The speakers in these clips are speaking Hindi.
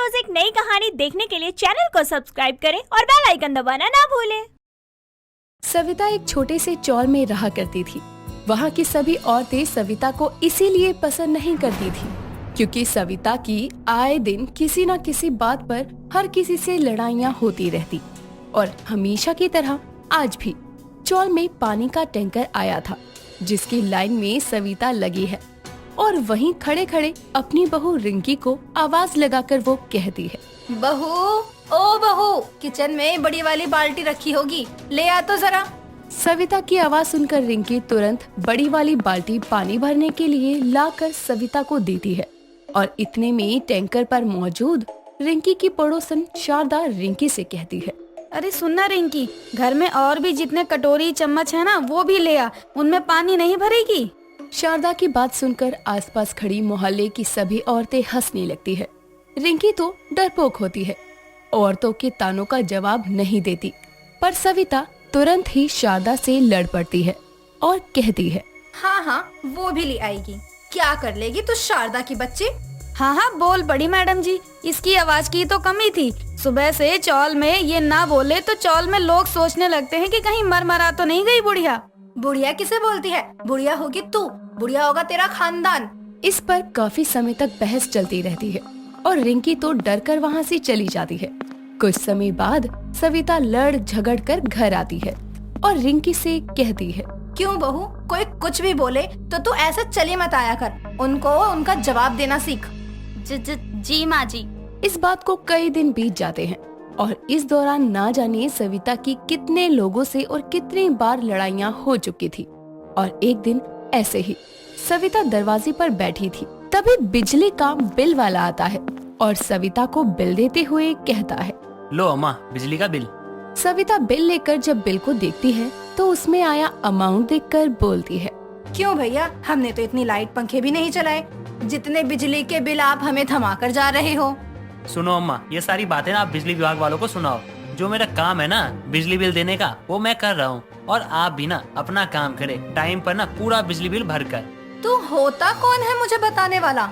रोज एक नई कहानी देखने के लिए चैनल को सब्सक्राइब करें और बेल आइकन दबाना ना भूलें। सविता एक छोटे से चौल में रहा करती थी। वहाँ की सभी औरतें सविता को इसीलिए पसंद नहीं करती थी क्योंकि सविता की आए दिन किसी न किसी बात पर हर किसी से लड़ाइयाँ होती रहती और हमेशा की तरह आज भी चौल में पानी का टैंकर आया था जिसकी लाइन में सविता लगी है और वहीं खड़े खड़े अपनी बहू रिंकी को आवाज लगाकर वो कहती है, बहू, ओ बहू, किचन में बड़ी वाली बाल्टी रखी होगी, ले आ तो जरा। सविता की आवाज सुनकर रिंकी तुरंत बड़ी वाली बाल्टी पानी भरने के लिए लाकर सविता को देती है और इतने में टैंकर पर मौजूद रिंकी की पड़ोसन शारदा रिंकी से कहती है, अरे सुनना रिंकी, घर में और भी जितने कटोरी चम्मच है ना वो भी ले आ, उनमें पानी नहीं भरेगी। शारदा की बात सुनकर आसपास खड़ी मोहल्ले की सभी औरतें हंसने लगती है। रिंकी तो डरपोक होती है, औरतों के तानों का जवाब नहीं देती, पर सविता तुरंत ही शारदा से लड़ पड़ती है और कहती है, हाँ हाँ वो भी ले आएगी, क्या कर लेगी तू शारदा की बच्ची। हाँ हाँ बोल बड़ी मैडम जी, इसकी आवाज की तो कमी थी। सुबह से चौल में ये ना बोले तो चौल में लोग सोचने लगते हैं कि कहीं मर मरा तो नहीं गई बुढ़िया। बुढ़िया किसे बोलती है? बुढ़िया होगी तू, बुढ़िया होगा तेरा खानदान। इस पर काफी समय तक बहस चलती रहती है और रिंकी तो डर कर वहाँ से चली जाती है। कुछ समय बाद सविता लड़ झगड़ कर घर आती है और रिंकी से कहती है, क्यों बहू, कोई कुछ भी बोले तो तू ऐसे चली मत आया कर, उनको उनका जवाब देना सीख। जी माँ जी। इस बात को कई दिन बीत जाते हैं और इस दौरान ना जाने सविता की कितने लोगों से और कितनी बार लड़ाइयाँ हो चुकी थी। और एक दिन ऐसे ही सविता दरवाजे पर बैठी थी, तभी बिजली का बिल वाला आता है और सविता को बिल देते हुए कहता है, लो अम्मा बिजली का बिल। सविता बिल लेकर जब बिल को देखती है तो उसमें आया अमाउंट देखकर बोलती है, क्यों भैया, हमने तो इतनी लाइट पंखे भी नहीं चलाए, जितने बिजली के बिल आप हमें थमा कर जा रहे हो। सुनो अम्मा, ये सारी बातें ना आप बिजली विभाग वालों को सुनाओ। जो मेरा काम है ना बिजली बिल देने का, वो मैं कर रहा हूँ और आप भी ना अपना काम करे टाइम पर ना पूरा बिजली बिल भर कर। तू होता कौन है मुझे बताने वाला?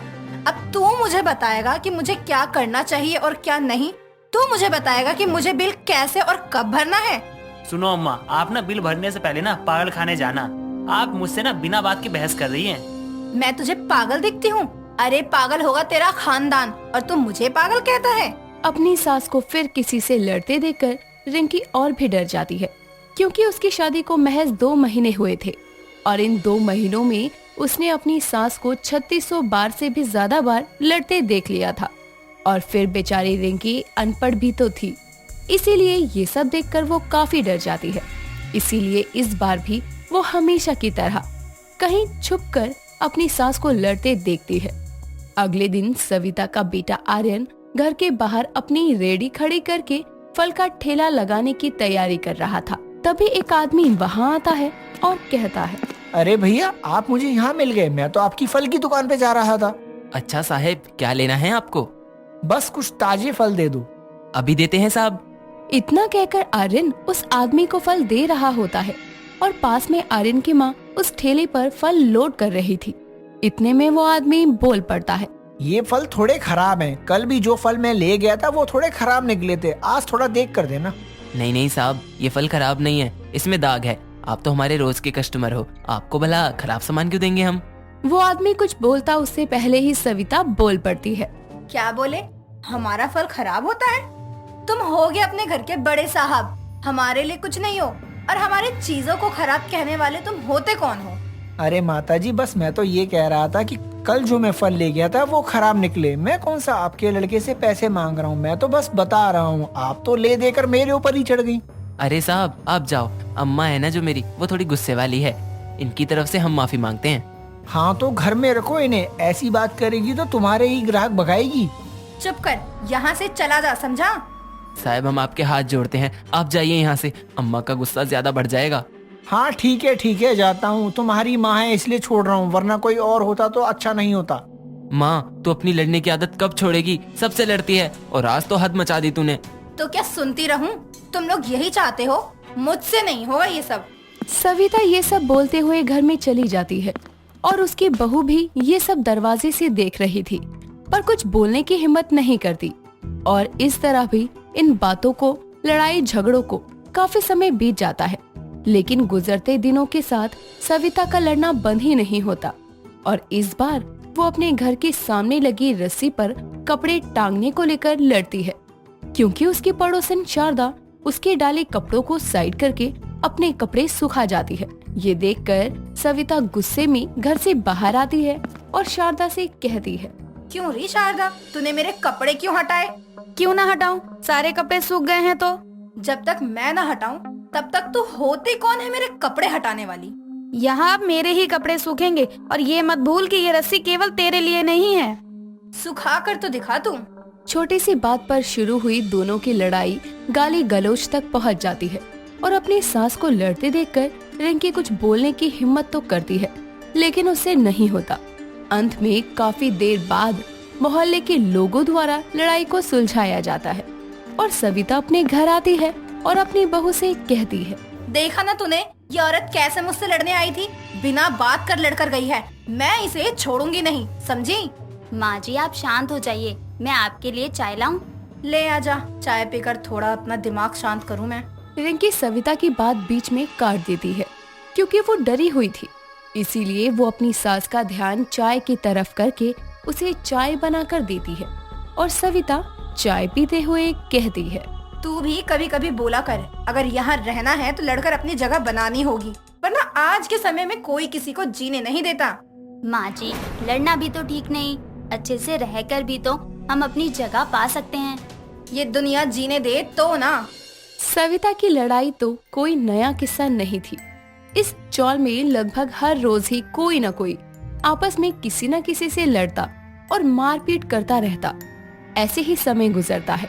अब तू मुझे बताएगा कि मुझे क्या करना चाहिए और क्या नहीं। तू मुझे बताएगा कि मुझे बिल कैसे और कब भरना है। सुनो अम्मा, आप ना बिल भरने से पहले ना पागल खाने जाना। आप मुझसे ना बिना बात की बहस कर रही हैं। मैं तुझे पागल दिखती हूँ? अरे पागल होगा तेरा खानदान और तू मुझे पागल कहता है। अपनी सास को फिर किसी से लड़ते देखकर रिंकी और भी डर जाती है क्योंकि उसकी शादी को महज 2 महीने हुए थे और इन 2 महीनों में उसने अपनी सास को 3600 बार से भी ज्यादा बार लड़ते देख लिया था। और फिर बेचारी रिंकी अनपढ़ भी तो थी, इसीलिए ये सब देखकर वो काफी डर जाती है। इसीलिए इस बार भी वो हमेशा की तरह कहीं छुपकर अपनी सास को लड़ते देखती है। अगले दिन सविता का बेटा आर्यन घर के बाहर अपनी रेडी खड़ी करके फल का ठेला लगाने की तैयारी कर रहा था। तभी एक आदमी वहाँ आता है और कहता है, अरे भैया, आप मुझे यहाँ मिल गए, मैं तो आपकी फल की दुकान पे जा रहा था। अच्छा साहब, क्या लेना है आपको? बस कुछ ताजे फल दे दो। अभी देते हैं साहब। इतना कहकर आर्यन उस आदमी को फल दे रहा होता है और पास में आर्यन की माँ उस ठेले पर फल लोड कर रही थी। इतने में वो आदमी बोल पड़ता है, ये फल थोड़े खराब हैं। कल भी जो फल मैं ले गया था वो थोड़े खराब निकले थे, आज थोड़ा देख कर देना। नहीं नहीं साहब, ये फल खराब नहीं है, इसमें दाग है। आप तो हमारे रोज के कस्टमर हो, आपको भला खराब सामान क्यों देंगे हम? वो आदमी कुछ बोलता उससे पहले ही सविता बोल पड़ती है, क्या बोले? हमारा फल खराब होता है? तुम होगे अपने घर के बड़े साहब, हमारे लिए कुछ नहीं हो और हमारी चीजों को खराब कहने वाले तुम होते कौन हो? अरे माताजी, बस मैं तो ये कह रहा था कि कल जो मैं फल ले गया था वो खराब निकले। मैं कौन सा आपके लड़के से पैसे मांग रहा हूँ, मैं तो बस बता रहा हूँ। आप तो ले देकर मेरे ऊपर ही चढ़ गई। अरे साहब आप जाओ, अम्मा है ना जो मेरी, वो थोड़ी गुस्से वाली है, इनकी तरफ से हम माफी मांगते हैं। हाँ तो घर में रखो इन्हें, ऐसी बात करेगी तो तुम्हारे ही ग्राहक भगाएगी। चुप कर, यहाँ से चला जा, समझा? साहब हम आपके हाथ जोड़ते हैं, आप जाइए यहाँ से, अम्मा का गुस्सा ज्यादा बढ़ जाएगा। हाँ ठीक है, जाता हूँ। तुम्हारी माँ है इसलिए छोड़ रहा हूँ, वरना कोई और होता तो अच्छा नहीं होता। माँ तो अपनी लड़ने की आदत कब छोड़ेगी? सबसे लड़ती है और आज तो हद मचा दी तूने। तो क्या सुनती रहूं? तुम लोग यही चाहते हो, मुझसे नहीं होगा ये सब। सविता ये सब बोलते हुए घर में चली जाती है और उसकी बहू भी ये सब दरवाजे से देख रही थी, पर कुछ बोलने की हिम्मत नहीं करती। और इस तरह भी इन बातों को, लड़ाई झगड़ों को काफी समय बीत जाता है। लेकिन गुजरते दिनों के साथ सविता का लड़ना बंद ही नहीं होता और इस बार वो अपने घर के सामने लगी रस्सी पर कपड़े टांगने को लेकर लड़ती है, क्योंकि उसकी पड़ोसन शारदा उसके डाले कपड़ों को साइड करके अपने कपड़े सुखा जाती है। ये देखकर सविता गुस्से में घर से बाहर आती है और शारदा से कहती है, क्यों री शारदा, तूने मेरे कपड़े क्यों हटाए? क्यों ना हटाऊं? सारे कपड़े सूख गए हैं तो। जब तक मैं ना हटाऊं तब तक तू होती कौन है मेरे कपड़े हटाने वाली? यहाँ अब मेरे ही कपड़े सूखेंगे और ये मत भूल कि ये रस्सी केवल तेरे लिए नहीं है। सुखा कर तो दिखा तू। छोटी सी बात पर शुरू हुई दोनों की लड़ाई गाली गलौज तक पहुंच जाती है और अपनी सास को लड़ते देखकर रिंकी कुछ बोलने की हिम्मत तो करती है, लेकिन उससे नहीं होता। अंत में काफी देर बाद मोहल्ले के लोगों द्वारा लड़ाई को सुलझाया जाता है और सविता अपने घर आती है और अपनी बहू से कहती है, देखा ना तूने, ये औरत कैसे मुझसे लड़ने आई थी, बिना बात कर लड़कर गई है। मैं इसे छोड़ूंगी नहीं, समझी? माँ जी आप शांत हो जाइए, मैं आपके लिए चाय लाऊं? ले आजा, चाय पीकर थोड़ा अपना दिमाग शांत करूं मैं। रिंकी सविता की बात बीच में काट देती है, क्योंकि वो डरी हुई थी। इसीलिए वो अपनी सास का ध्यान चाय की तरफ करके उसे चाय बनाकर देती है और सविता चाय पीते हुए कहती है, तू भी कभी कभी बोला कर, अगर यहाँ रहना है तो लड़कर अपनी जगह बनानी होगी, वरना आज के समय में कोई किसी को जीने नहीं देता। माँ जी लड़ना भी तो ठीक नहीं, अच्छे से रहकर भी तो हम अपनी जगह पा सकते हैं। ये दुनिया जीने दे तो ना। सविता की लड़ाई तो कोई नया किस्सा नहीं थी। इस चौल में लगभग हर रोज ही कोई न कोई आपस में किसी न किसी से लड़ता और मारपीट करता रहता। ऐसे ही समय गुजरता है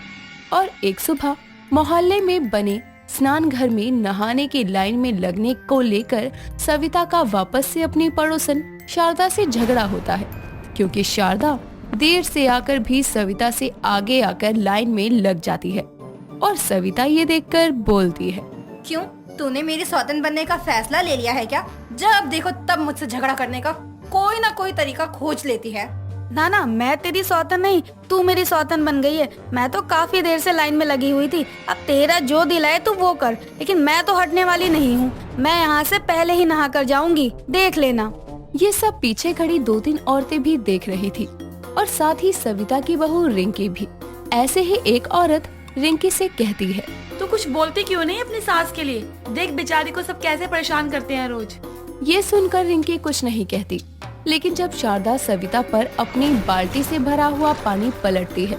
और एक सुबह मोहल्ले में बने स्नान घर में नहाने की लाइन में लगने को लेकर सविता का वापस से अपनी पड़ोसन शारदा से झगड़ा होता है, क्योंकि शारदा देर से आकर भी सविता से आगे आकर लाइन में लग जाती है और सविता ये देखकर बोलती है, क्यों, तूने मेरी सौतन बनने का फैसला ले लिया है क्या? जब देखो तब मुझसे झगड़ा करने का कोई ना कोई तरीका खोज लेती है। ना ना, मैं तेरी सौतन नहीं, तू मेरी सौतन बन गई है। मैं तो काफी देर से लाइन में लगी हुई थी, अब तेरा जो दिल है तू वो कर, लेकिन मैं तो हटने वाली नहीं हूँ। मैं यहाँ से पहले ही नहा कर जाऊंगी, देख लेना। ये सब पीछे खड़ी 2-3 औरतें भी देख रही थी और साथ ही सविता की बहू रिंकी भी। ऐसे ही एक औरत रिंकी से कहती है, तो कुछ बोलती क्यों नहीं अपनी सास के लिए? देख बेचारी को सब कैसे परेशान करते हैं रोज। ये सुनकर रिंकी कुछ नहीं कहती, लेकिन जब शारदा सविता पर अपनी बाल्टी से भरा हुआ पानी पलटती है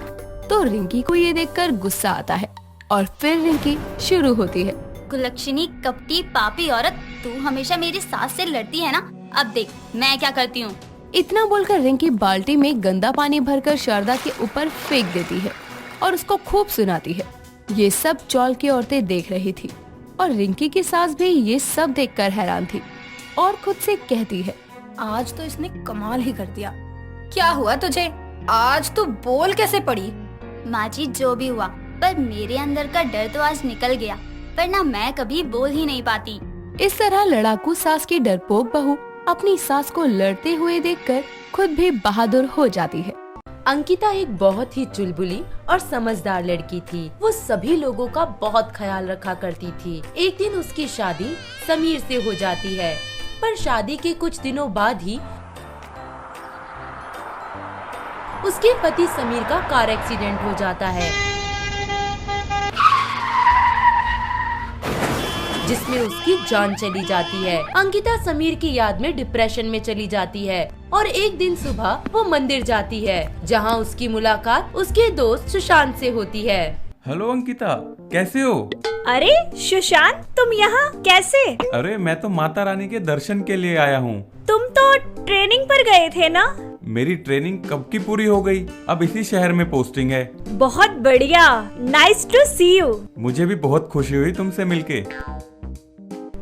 तो रिंकी को ये देखकर गुस्सा आता है और फिर रिंकी शुरू होती है, कुलक्षणी कपटी पापी औरत, तू हमेशा मेरी सास से लड़ती है ना, अब देख मैं क्या करती हूँ। इतना बोलकर रिंकी बाल्टी में गंदा पानी भरकर शारदा के ऊपर फेंक देती है और उसको खूब सुनाती है। ये सब चौल की औरतें देख रही थी और रिंकी की सास भी ये सब देखकर हैरान थी और खुद से कहती है, आज तो इसने कमाल ही कर दिया। क्या हुआ तुझे? आज तू बोल कैसे पड़ी? माँ जी जो भी हुआ, पर मेरे अंदर का डर तो आज निकल गया, वरना मैं कभी बोल ही नहीं पाती। इस तरह लड़ाकू सास की डरपोक बहू अपनी सास को लड़ते हुए देखकर खुद भी बहादुर हो जाती है। अंकिता एक बहुत ही चुलबुली और समझदार लड़की थी। वो सभी लोगों का बहुत ख्याल रखा करती थी। एक दिन उसकी शादी समीर से हो जाती है, पर शादी के कुछ दिनों बाद ही उसके पति समीर का कार एक्सीडेंट हो जाता है, जिसमें उसकी जान चली जाती है। अंकिता समीर की याद में डिप्रेशन में चली जाती है और एक दिन सुबह वो मंदिर जाती है, जहां उसकी मुलाकात उसके दोस्त सुशांत से होती है। हेलो अंकिता, कैसे हो? अरे सुशांत, तुम यहाँ कैसे? अरे मैं तो माता रानी के दर्शन के लिए आया हूँ। तुम तो ट्रेनिंग पर गए थे ना? मेरी ट्रेनिंग कब की पूरी हो गई, अब इसी शहर में पोस्टिंग है। बहुत बढ़िया, नाइस टू सी यू। मुझे भी बहुत खुशी हुई तुमसे मिलके।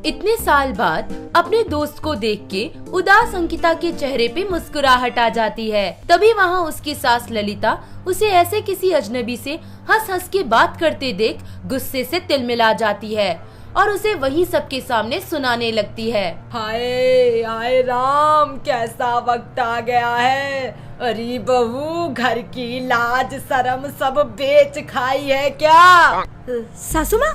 इतने साल बाद अपने दोस्त को देख के उदास अंकिता के चेहरे पे मुस्कुराहट आ जाती है। तभी वहाँ उसकी सास ललिता उसे ऐसे किसी अजनबी से हंस हंस के बात करते देख गुस्से से तिलमिला जाती है और उसे वहीं सबके सामने सुनाने लगती है। हाय हाय राम, कैसा वक्त आ गया है। अरे बहू, घर की लाज शर्म सब बेच खाई है क्या? सासू माँ,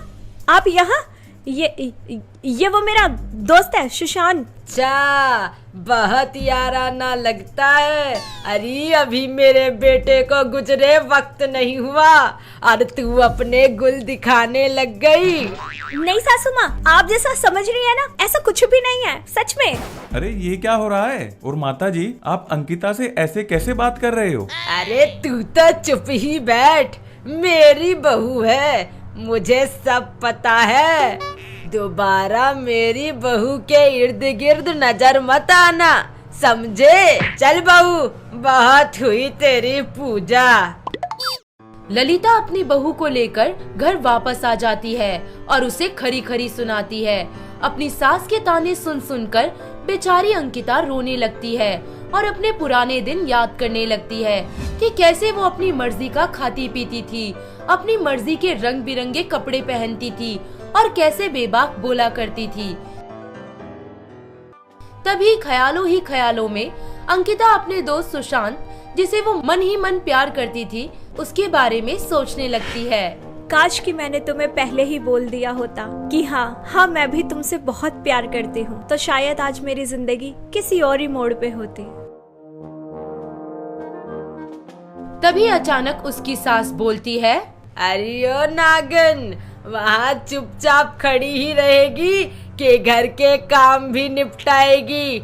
आप यहाँ? ये वो मेरा दोस्त है सुशांत। अच्छा, बहुत याराना लगता है। अरे अभी मेरे बेटे को गुजरे वक्त नहीं हुआ और तू अपने गुल दिखाने लग गई। नहीं सासू माँ, आप जैसा समझ रही है ना, ऐसा कुछ भी नहीं है, सच में। अरे ये क्या हो रहा है? और माता जी, आप अंकिता से ऐसे कैसे बात कर रहे हो? अरे तू तो चुप ही बैठ, मेरी बहू है, मुझे सब पता है। दोबारा मेरी बहू के इर्द गिर्द नजर मत आना, समझे? चल बहू, बहुत हुई तेरी पूजा। ललिता अपनी बहू को लेकर घर वापस आ जाती है और उसे खरी खरी सुनाती है। अपनी सास के ताने सुन सुनकर बेचारी अंकिता रोने लगती है और अपने पुराने दिन याद करने लगती है कि कैसे वो अपनी मर्जी का खाती पीती थी, अपनी मर्जी के रंग बिरंगे कपड़े पहनती थी और कैसे बेबाक बोला करती थी। तभी ख्यालों ही ख्यालों में अंकिता अपने दोस्त सुशांत, जिसे वो मन ही मन प्यार करती थी, उसके बारे में सोचने लगती है। काश कि मैंने तुम्हें पहले ही बोल दिया होता कि हाँ मैं भी तुमसे बहुत प्यार करती हूँ, तो शायद आज मेरी जिंदगी किसी और ही मोड़ पे होती। तभी अचानक उसकी सास बोलती है, अरे ओ नागन, वहाँ चुपचाप खड़ी ही रहेगी कि घर के काम भी निपटाएगी?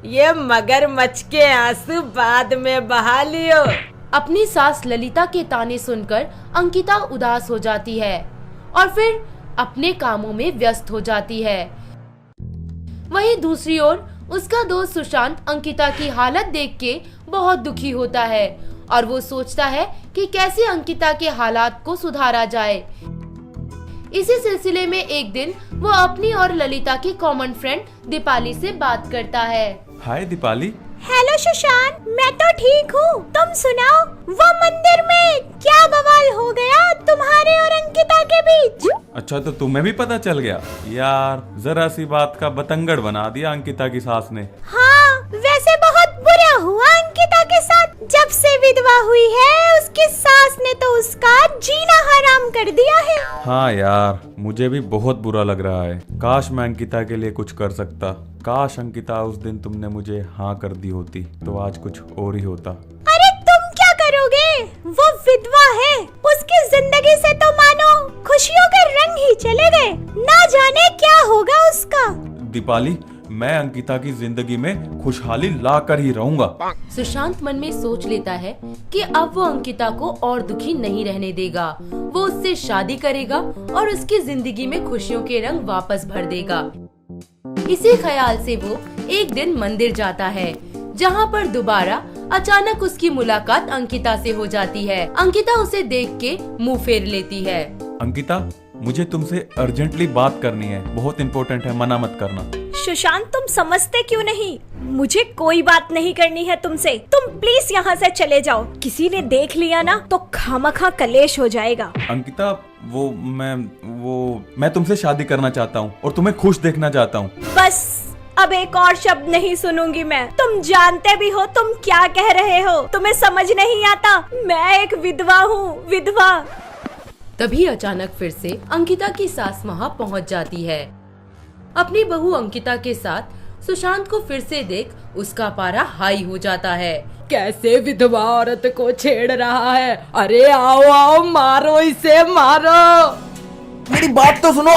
ये मगरमच्छ के आंसू बाद में बहा लियो। अपनी सास ललिता के ताने सुनकर अंकिता उदास हो जाती है और फिर अपने कामों में व्यस्त हो जाती है। वहीं दूसरी ओर उसका दोस्त सुशांत अंकिता की हालत देख के बहुत दुखी होता है और वो सोचता है कि कैसे अंकिता के हालात को सुधारा जाए। इसी सिलसिले में एक दिन वो अपनी और ललिता की कॉमन फ्रेंड दीपाली से बात करता है। हाय दीपाली। हेलो सुशांत, मैं तो ठीक हूँ, तुम सुनाओ, वो मंदिर में क्या बवाल हो गया तुम्हारे और अंकिता के बीच? अच्छा, तो तुम्हें भी पता चल गया? यार, जरा सी बात का बतंगड़ बना दिया अंकिता की सास ने। हाँ, वैसे बहुत बुरा हुआ अंकिता के साथ। जब से विधवा हुई है, उसकी सास ने तो उसका जीना हराम कर दिया है। हाँ यार, मुझे भी बहुत बुरा लग रहा है। काश मैं अंकिता के लिए कुछ कर सकता। काश अंकिता, उस दिन तुमने मुझे हाँ कर दी होती तो आज कुछ और ही होता। अरे तुम क्या करोगे? वो विधवा है, उसकी जिंदगी से तो मानो खुशियों के रंग ही चले गए, ना जाने क्या होगा उसका। दीपाली, मैं अंकिता की जिंदगी में खुशहाली ला कर ही रहूंगा। सुशांत मन में सोच लेता है कि अब वो अंकिता को और दुखी नहीं रहने देगा। वो उससे शादी करेगा और उसकी जिंदगी में खुशियों के रंग वापस भर देगा। इसी ख्याल से वो एक दिन मंदिर जाता है, जहाँ पर दोबारा अचानक उसकी मुलाकात अंकिता से हो जाती है। अंकिता उसे देख के मुंह फेर लेती है। अंकिता, मुझे तुमसे अर्जेंटली बात करनी है, बहुत इम्पोर्टेंट है, मना मत करना। सुशांत, तुम समझते क्यों नहीं? मुझे कोई बात नहीं करनी है तुमसे, तुम प्लीज यहाँ से चले जाओ। किसी ने देख लिया ना तो खामखा कलेश हो जाएगा। अंकिता, मैं तुमसे शादी करना चाहता हूँ और तुम्हें खुश देखना चाहता हूँ। बस, अब एक और शब्द नहीं सुनूंगी मैं। तुम जानते भी हो तुम क्या कह रहे हो, तुम्हें समझ नहीं आता। मैं एक विधवा हूँ, विधवा। तभी अचानक फिर से अंकिता की सास वहाँ पहुँच जाती है। अपनी बहू अंकिता के साथ सुशांत को फिर से देख उसका पारा हाई हो जाता है। कैसे विधवा औरत को छेड़ रहा है? अरे आओ आओ, मारो इसे, मारो। मेरी बात तो सुनो।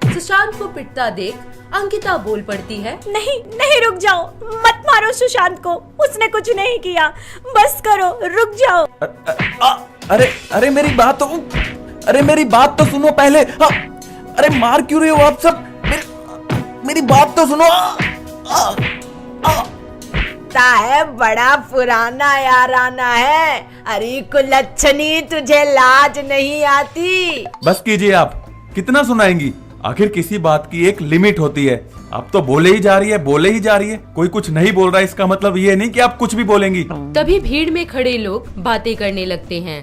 सुशांत को पिटता देख अंकिता बोल पड़ती है, नहीं नहीं, रुक जाओ, मत मारो सुशांत को, उसने कुछ नहीं किया, बस करो, रुक जाओ। अरे मेरी बात तो सुनो पहले। अरे मार क्यों रहे हो आप सब? मेरी बात तो सुनो। है बड़ा पुराना याराना है। अरे कुलच्छनी, तुझे लाज नहीं आती? बस कीजिए आप, कितना सुनाएंगी? आखिर किसी बात की एक लिमिट होती है। आप तो बोले ही जा रही है। कोई कुछ नहीं बोल रहा, इसका मतलब ये नहीं कि आप कुछ भी बोलेंगी। तभी भीड़ में खड़े लोग बातें करने लगते हैं।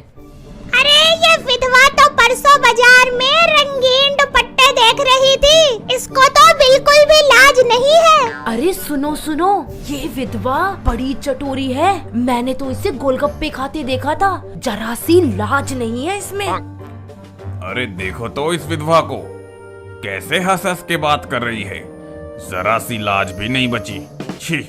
अरे ये विधवा विधवा तो परसों बाजार में रंगीन दुपट्टे देख रही थी। इसको तो बिल्कुल भी लाज नहीं है। अरे सुनो सुनो, ये विधवा बड़ी चटोरी है। मैंने तो इसे गोलगप्पे खाते देखा था। जरा सी लाज नहीं है इसमें। अरे देखो तो इस विधवा को, कैसे हंस हंस के बात कर रही है। जरा सी लाज भी नहीं बची। छी।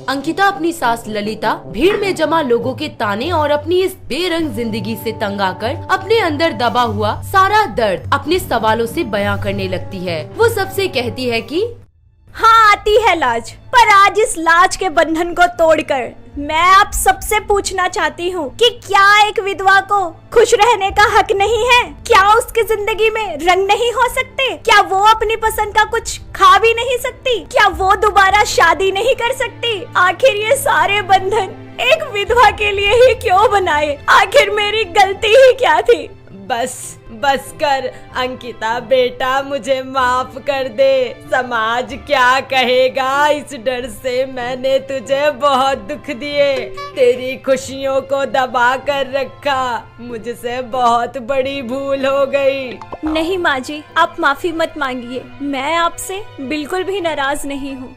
अंकिता अपनी सास ललिता भीड़ में जमा लोगों के ताने और अपनी इस बेरंग जिंदगी से तंग आकर अपने अंदर दबा हुआ सारा दर्द अपने सवालों से बयां करने लगती है। वो सबसे कहती है कि हाँ आती है लाज, पर आज इस लाज के बंधन को तोड़कर मैं आप सबसे पूछना चाहती हूँ कि क्या एक विधवा को खुश रहने का हक नहीं है? क्या उसकी जिंदगी में रंग नहीं हो सकते? क्या वो अपनी पसंद का कुछ खा भी नहीं सकती? क्या वो दोबारा शादी नहीं कर सकती? आखिर ये सारे बंधन एक विधवा के लिए ही क्यों बनाए? आखिर मेरी गलती ही क्या थी? बस कर अंकिता बेटा, मुझे माफ कर दे। समाज क्या कहेगा, इस डर से मैंने तुझे बहुत दुख दिए, तेरी खुशियों को दबा कर रखा। मुझसे बहुत बड़ी भूल हो गई। नहीं माँ जी, आप माफी मत मांगिए। मैं आपसे बिल्कुल भी नाराज नहीं हूँ।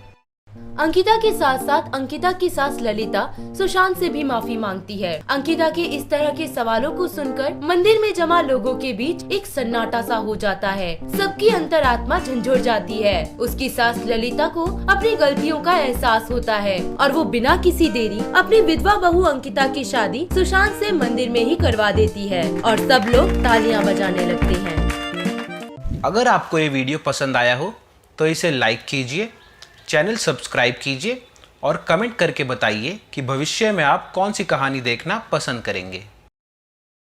अंकिता के साथ साथ अंकिता की सास ललिता सुशांत से भी माफी मांगती है। अंकिता के इस तरह के सवालों को सुनकर मंदिर में जमा लोगों के बीच एक सन्नाटा सा हो जाता है। सबकी अंतरात्मा झंझोड़ जाती है। उसकी सास ललिता को अपनी गलतियों का एहसास होता है और वो बिना किसी देरी अपनी विधवा बहू अंकिता की शादी सुशांत से मंदिर में ही करवा देती है और सब लोग तालियां बजाने लगते हैं। अगर आपको ये वीडियो पसंद आया हो तो इसे लाइक कीजिए, चैनल सब्सक्राइब कीजिए और कमेंट करके बताइए कि भविष्य में आप कौन सी कहानी देखना पसंद करेंगे।